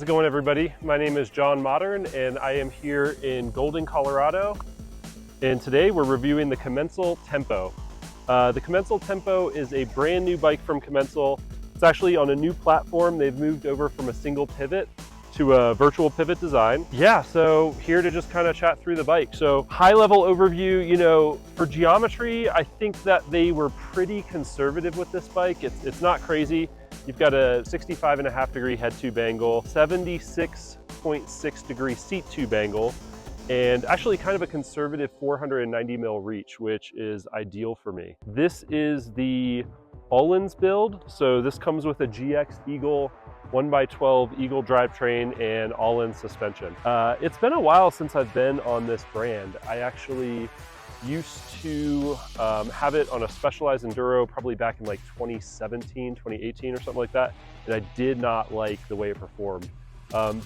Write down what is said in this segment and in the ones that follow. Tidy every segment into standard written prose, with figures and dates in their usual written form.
How's it going, everybody? My name is John Modern and I am here in Golden, Colorado. And today we're reviewing the Commencal TEMPO. The Commencal TEMPO is a brand new bike from Commencal. It's actually on a new platform. They've moved over from a single pivot to a virtual pivot design. Yeah, so here to just kind of chat through the bike. So high level overview, you know, for geometry, I think that they were pretty conservative with this bike. It's not crazy. You've got a 65.5 degree head tube angle, 76.6 degree seat tube angle, and actually kind of a conservative 490 mil reach, which is ideal for me. This is the Öhlins build. So this comes with a GX Eagle 1x12 Eagle drivetrain and Öhlins suspension. It's been a while since I've been on this brand. I actually used to have it on a Specialized Enduro probably back in like 2017, 2018 or something like that. And I did not like the way it performed.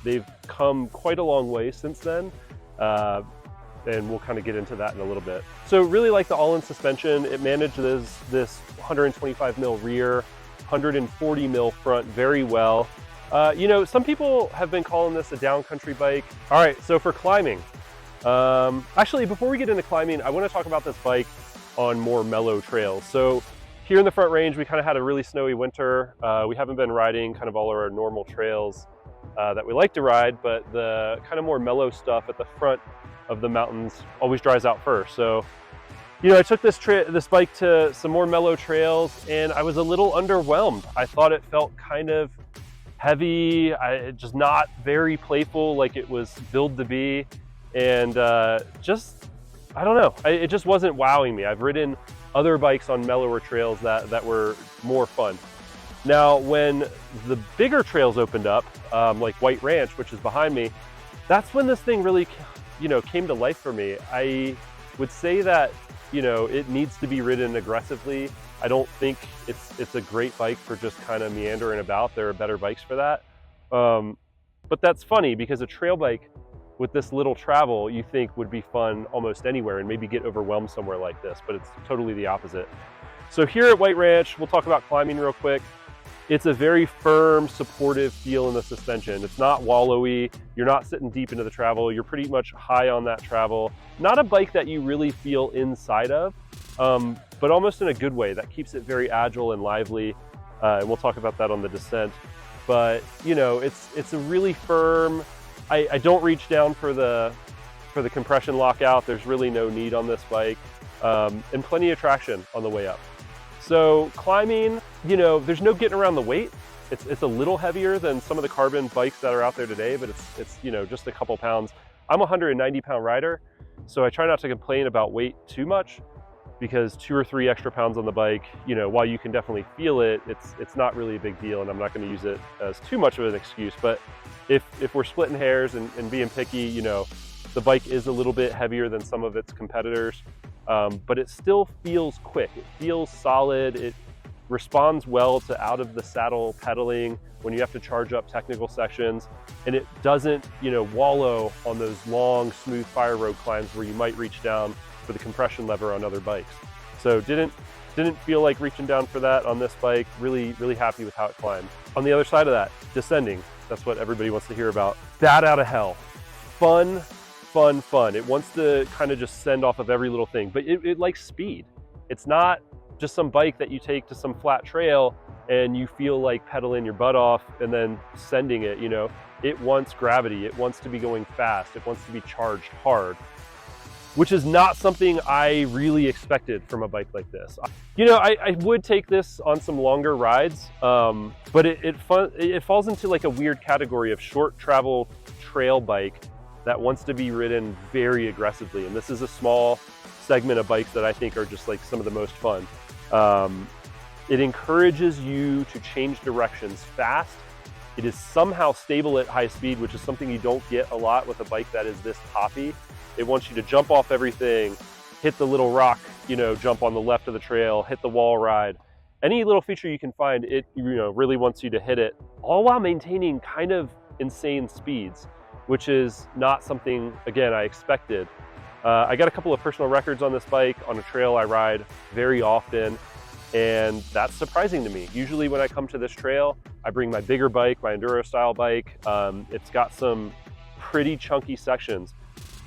They've come quite a long way since then. And we'll kind of get into that in a little bit. So really like the Öhlins suspension. It manages this 125 mil rear, 140 mil front very well. You know, some people have been calling this a downcountry bike. All right, so for climbing, actually, before we get into climbing, I want to talk about this bike on more mellow trails. So here in the Front Range, we kind of had a really snowy winter. We haven't been riding kind of all of our normal trails that we like to ride, but the kind of more mellow stuff at the front of the mountains always dries out first. So, you know, I took this bike to some more mellow trails and I was a little underwhelmed. I thought it felt kind of heavy, just not very playful like it was billed to be. And just, I don't know, it just wasn't wowing me. I've ridden other bikes on mellower trails that were more fun. Now, when the bigger trails opened up, like White Ranch, which is behind me, that's when this thing really, you know, came to life for me. I would say that, you know, it needs to be ridden aggressively. I don't think it's a great bike for just kind of meandering about. There are better bikes for that. But that's funny because a trail bike with this little travel you think would be fun almost anywhere and maybe get overwhelmed somewhere like this, but it's totally the opposite. So here at White Ranch, we'll talk about climbing real quick. It's a very firm, supportive feel in the suspension. It's not wallowy. You're not sitting deep into the travel. You're pretty much high on that travel. Not a bike that you really feel inside of, but almost in a good way. That keeps it very agile and lively. And we'll talk about that on the descent. But you know, it's a really firm. I don't reach down for the compression lockout. There's really no need on this bike, and plenty of traction on the way up. So climbing, you know, there's no getting around the weight. It's a little heavier than some of the carbon bikes that are out there today, but it's you know, just a couple pounds. I'm a 190-pound rider, so I try not to complain about weight too much because 2 or 3 extra pounds on the bike, you know, while you can definitely feel it, it's not really a big deal, and I'm not going to use it as too much of an excuse. But if we're splitting hairs and being picky, you know, the bike is a little bit heavier than some of its competitors. But it still feels quick. It feels solid. It responds well to out of the saddle pedaling when you have to charge up technical sections, and it doesn't, you know, wallow on those long, smooth fire road climbs where you might reach down for the compression lever on other bikes. So didn't feel like reaching down for that on this bike. Really, really happy with how it climbed. On the other side of that, descending. That's what everybody wants to hear about. Bat out of hell. Fun. It wants to kind of just send off of every little thing, but it likes speed. It's not just some bike that you take to some flat trail and you feel like pedaling your butt off and then sending it, you know. It wants gravity. It wants to be going fast. It wants to be charged hard, which is not something I really expected from a bike like this. You know, I would take this on some longer rides, but it falls into like a weird category of short travel trail bike that wants to be ridden very aggressively. And this is a small segment of bikes that I think are just like some of the most fun. It encourages you to change directions fast. It is somehow stable at high speed, which is something you don't get a lot with a bike that is this toppy. It wants you to jump off everything, hit the little rock, you know, jump on the left of the trail, hit the wall ride. Any little feature you can find, it, you know, really wants you to hit it, all while maintaining kind of insane speeds, which is not something, again, I expected. I got a couple of personal records on this bike on a trail I ride very often. And that's surprising to me. Usually when I come to this trail, I bring my bigger bike, my enduro style bike. It's got some pretty chunky sections.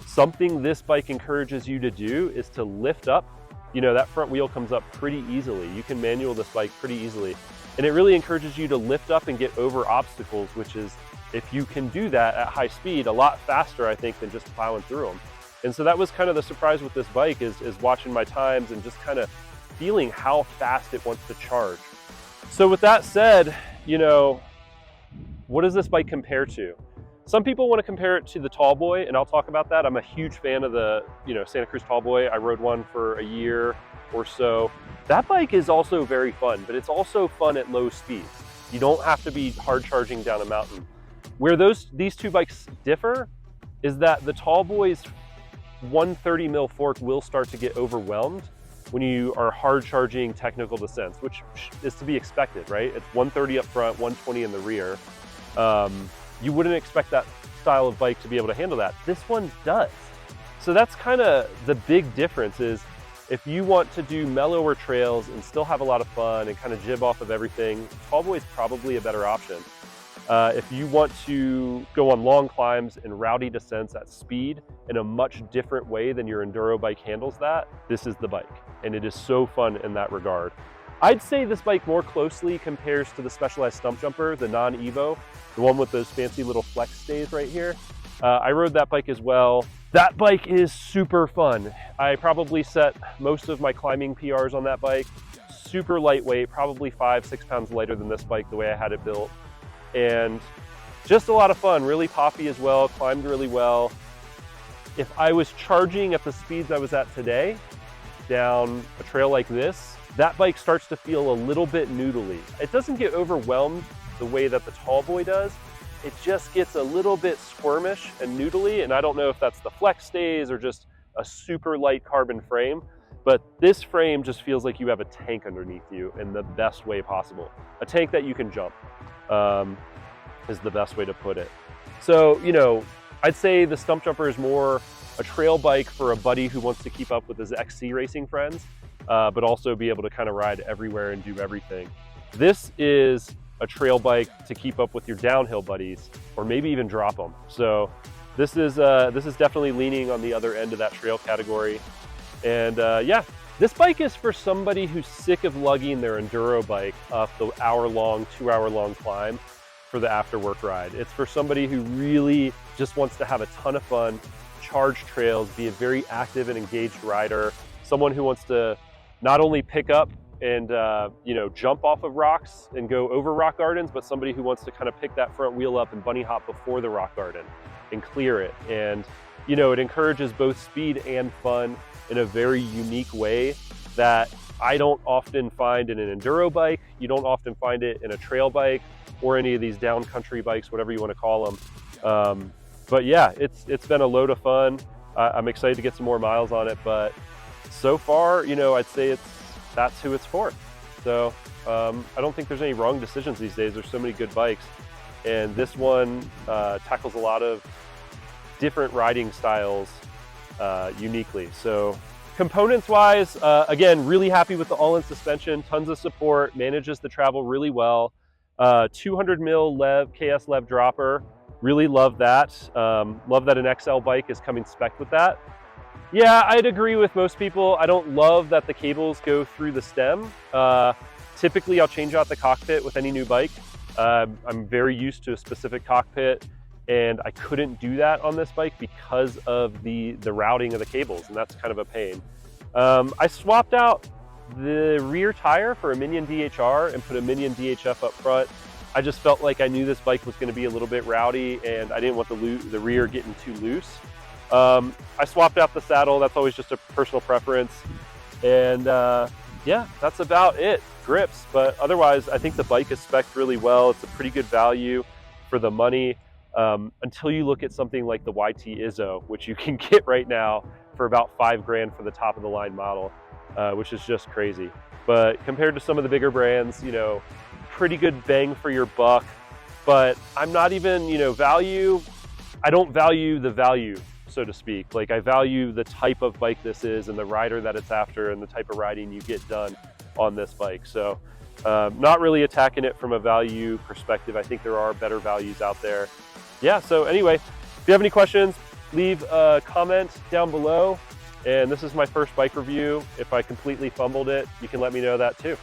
Something this bike encourages you to do is to lift up. You know, that front wheel comes up pretty easily. You can manual this bike pretty easily. And it really encourages you to lift up and get over obstacles, which is, if you can do that at high speed, a lot faster, I think, than just plowing through them. And so that was kind of the surprise with this bike, is watching my times and just kind of feeling how fast it wants to charge. So with that said, you know, what does this bike compare to? Some people want to compare it to the Tallboy, and I'll talk about that. I'm a huge fan of the, Santa Cruz Tallboy. I rode one for a year or so. That bike is also very fun, but it's also fun at low speeds. You don't have to be hard charging down a mountain. Where these two bikes differ is that the Tallboy's 130 mil fork will start to get overwhelmed when you are hard charging technical descents, which is to be expected, right? It's 130 up front, 120 in the rear. You wouldn't expect that style of bike to be able to handle that. This one does. So that's kind of the big difference, is if you want to do mellower trails and still have a lot of fun and kind of jib off of everything, Tallboy is probably a better option. If you want to go on long climbs and rowdy descents at speed in a much different way than your enduro bike handles that, this is the bike. And it is so fun in that regard. I'd say this bike more closely compares to the Specialized Stump Jumper, the non-Evo, the one with those fancy little flex stays right here. I rode that bike as well. That bike is super fun. I probably set most of my climbing PRs on that bike. Super lightweight, probably 5-6 pounds lighter than this bike the way I had it built. And just a lot of fun, really poppy as well, climbed really well. If I was charging at the speeds I was at today, down a trail like this, that bike starts to feel a little bit noodly. It doesn't get overwhelmed the way that the Tallboy does. It just gets a little bit squirmish and noodly, and I don't know if that's the flex stays or just a super light carbon frame, but this frame just feels like you have a tank underneath you in the best way possible. A tank that you can jump is the best way to put it. So, I'd say the Stump Jumper is more a trail bike for a buddy who wants to keep up with his XC racing friends, but also be able to kind of ride everywhere and do everything. This is a trail bike to keep up with your downhill buddies, or maybe even drop them. So this is definitely leaning on the other end of that trail category. And yeah, this bike is for somebody who's sick of lugging their enduro bike up the hour-long, 2-hour-long climb for the after-work ride. It's for somebody who really just wants to have a ton of fun, charge trails, be a very active and engaged rider, someone who wants to not only pick up and jump off of rocks and go over rock gardens, but somebody who wants to kind of pick that front wheel up and bunny hop before the rock garden and clear it. And it encourages both speed and fun in a very unique way that I don't often find in an enduro bike. You don't often find it in a trail bike or any of these down country bikes, whatever you want to call them. But yeah, it's been a load of fun. I'm excited to get some more miles on it, but so far, I'd say that's who it's for. So I don't think there's any wrong decisions these days. There's so many good bikes, and this one tackles a lot of different riding styles uniquely. So components wise, again, really happy with the all-in suspension, tons of support, manages the travel really well. 200 mil KS Lev dropper, really love that. Love that an XL bike is coming spec with that. Yeah, I'd agree with most people. I don't love that the cables go through the stem. Typically, I'll change out the cockpit with any new bike. I'm very used to a specific cockpit, and I couldn't do that on this bike because of the routing of the cables, and that's kind of a pain. I swapped out the rear tire for a Minion DHR and put a Minion DHF up front. I just felt like I knew this bike was going to be a little bit rowdy, and I didn't want the rear getting too loose. I swapped out the saddle. That's always just a personal preference. And yeah, that's about it. Grips, but otherwise I think the bike is spec'd really well. It's a pretty good value for the money, until you look at something like the YT Izzo, which you can get right now for about $5 grand for the top of the line model, which is just crazy. But compared to some of the bigger brands, pretty good bang for your buck. But I'm not even, value. I don't value the value, so to speak. Like, I value the type of bike this is and the rider that it's after and the type of riding you get done. on this bike. So not really attacking it from a value perspective. I think there are better values out there. Yeah, so anyway, if you have any questions, leave a comment down below. And this is my first bike review. If I completely fumbled it, you can let me know that too.